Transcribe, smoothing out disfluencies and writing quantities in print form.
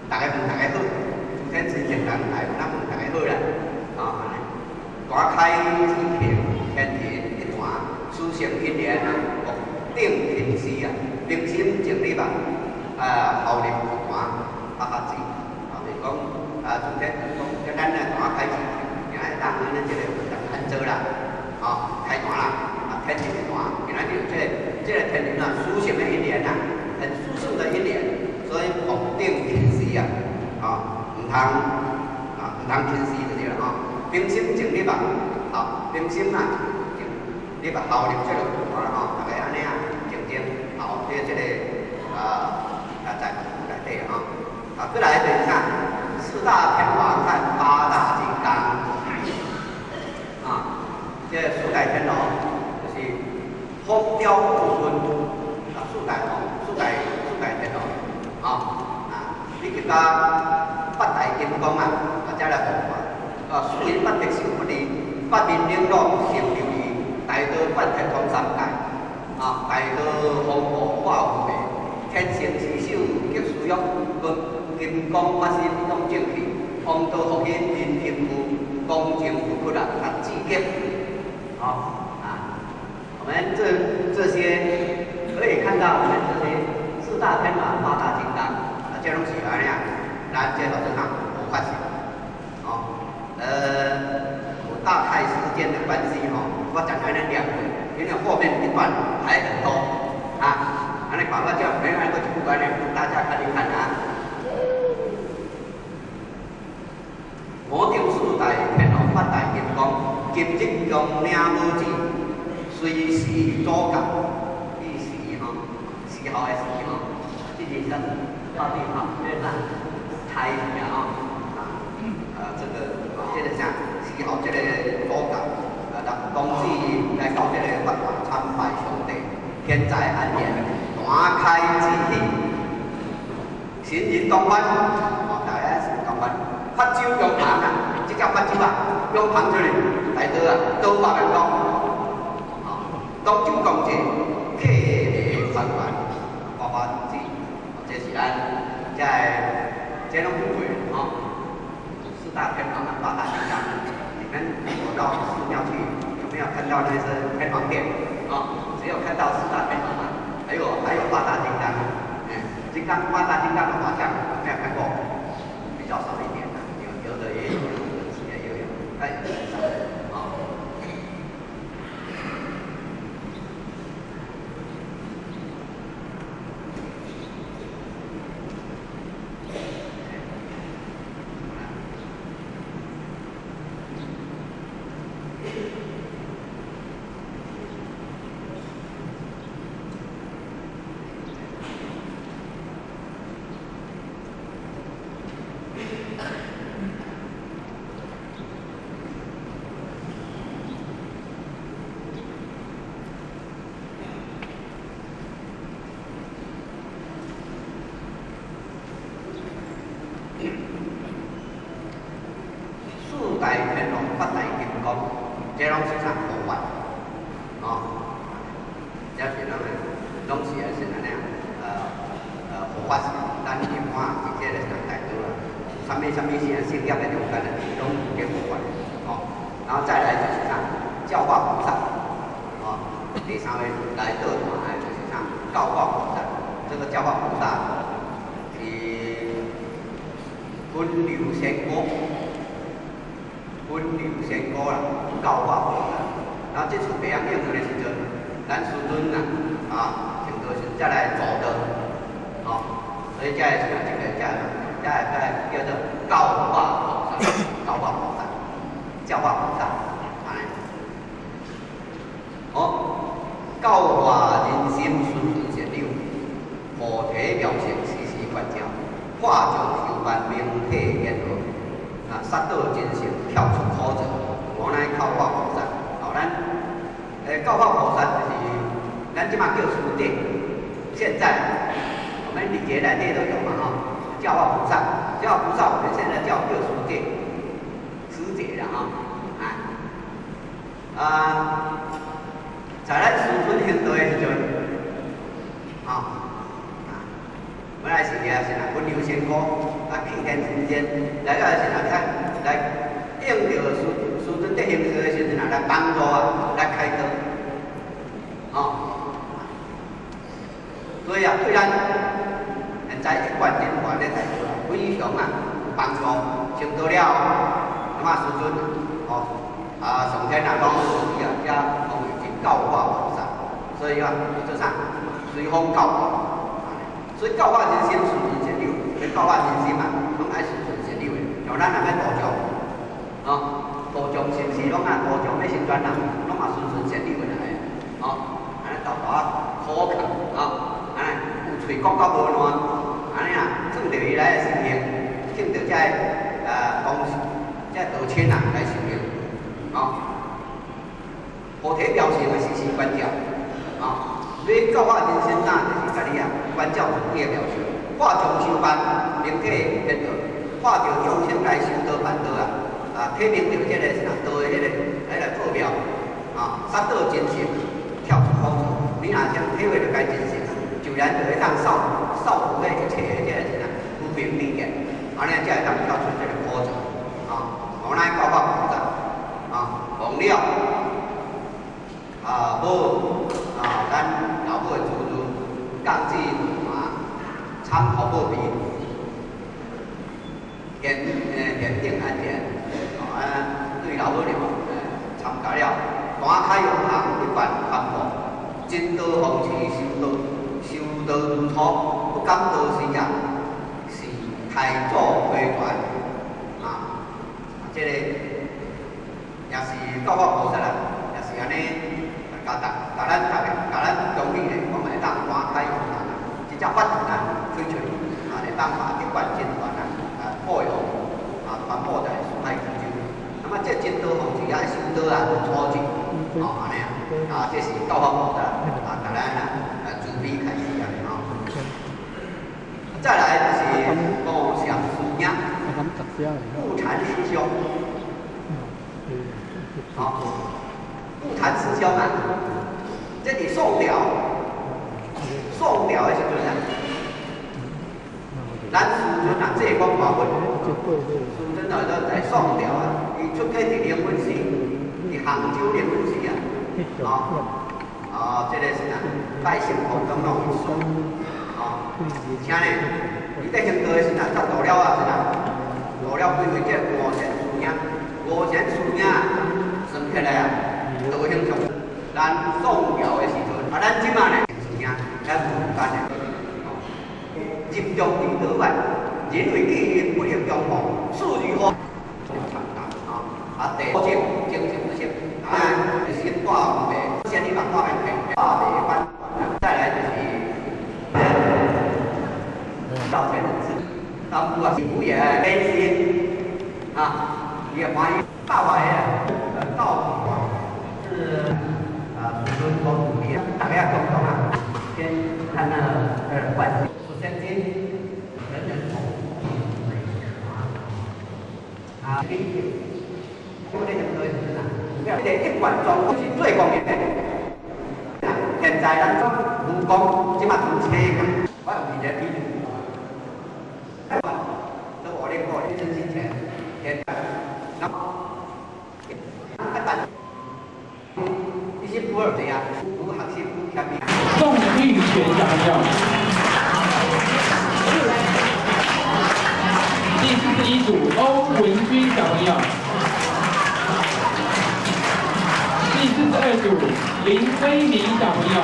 大家问大家好，今天真简单，来咱问大家好啦。大开之平，天地一团，书成一年啊，木定平时啊，平心静理吧，后立一团，字，就是讲今天讲咱呢大开之平，今仔当咱这个安做啦，开团啦，天地一团，今仔日这个天地啊，书成的一年啊，很殊胜的一年。 所以木定平时啊，唔通平时就对啦，平心静理吧，平心啊，你把效率这个大概安尼啊，静静，这个在内底再来就是啥？四大天王和八大金刚，这四大天王就是风雕不分，四大天王。 你叫八大金刚啊，再来学法。树因八德受不离，八面玲珑成琉璃，大道八德通三界。大道风火化无灭，天成四手结殊约，金刚八心拢正气，风道福音人天福，公正不屈啊，智结。我们这些可以看到，我们这些四大天王、八大金刚。 这拢是安尼啊，咱这老师讲无法性，有大开时间的关系我讲安尼两回，因为后面一段还很多安尼讲我叫没按过去不管了，大家看一看我定四大天王八大金刚，今日用领无字，随时作教，意时时候的时这是啥？ 到地方，对吧？猜一下这个像是好这个多感，冬季来到这个八大参拜兄弟，天灾安言，大开之喜，新人当班，大家是当班，发酒用糖这叫发酒用糖这里来都把人讲，当酒讲者，客礼参拜，花子。 这是这种不会四大天王八大金刚，你们我到寺庙去有没有看到那些天王殿只有看到四大天王还有八大金刚，八大金刚的画像没有看过，比较少一点有的也有，也有，很少本来是分流先歌，庆典时间，来个来应着师尊在行事的时阵来帮助来开导，所以对咱现在一贯人法咧，非常有帮助。上到了，师尊上天讲伊遮是教化菩萨，所以做啥？随风教化。所以教化人心，顺顺顺流，你教化人心嘛，拢爱顺顺顺流的。像咱人要度众，度众是不是拢度众要成全人，拢顺顺顺流的来，安尼豆豆苦劝，安尼有喙讲到无烂，安尼做着伊来修行，听着公司，道亲来修行，菩提表示的时时关照，你教化人心就是甲你关照自己的表示，化众修办，灵体变道，化着众生来修道办道体明着道的坐标，三道真实，跳出苦楚，你若想体会着该真实，就然就会当扫除的一切的不明理见，安尼才会当跳出这个苦楚，无奈教化菩萨，忘了，咱老母的祖宗降至参考无比，言定安全，对老母了，参加了，大开用行一般传播，真道奉持修道如初，不敢道是也，是太祖回传，这个也是教化菩萨啦，也是安尼。甲咱中理咧，我们会当大开用行即只法门推出，会当把一贯真传播用，传播在四海之中。那么这真道奉持也修道初级，安尼这是教化菩萨甲咱慈悲开示安尼再来就是讲上师爷，不禅师兄，不谈师兄这里宋朝的时阵咱师尊这讲华文，师尊在宋朝伊出家伫灵文寺，伫杭州灵文寺这个是百姓口中拢有书，而且呢，伊在行道的时阵，才度了几位这五贤师兄算起来道行上，咱宋朝的时阵，咱即马呢，师兄咱不干的，集中于道外，人为利益不能中华，事如何？第五节精神不行，先挂白，先你把挂白翻，再来就是道前人士，当初师傅也悲心也怀疑大华的道是师尊所主力，大家共同先看关系，首先人人同我哋入去你哋一貫狀是最公平嘅。現在咱講武功，即馬同車嘅，我有二隻比喻。都我哋過真心錢，現在咁一般一些普洱嘅普學習下面。宋玉泉小朋友，第41組歐文君小朋友。第42組林飛明小朋友。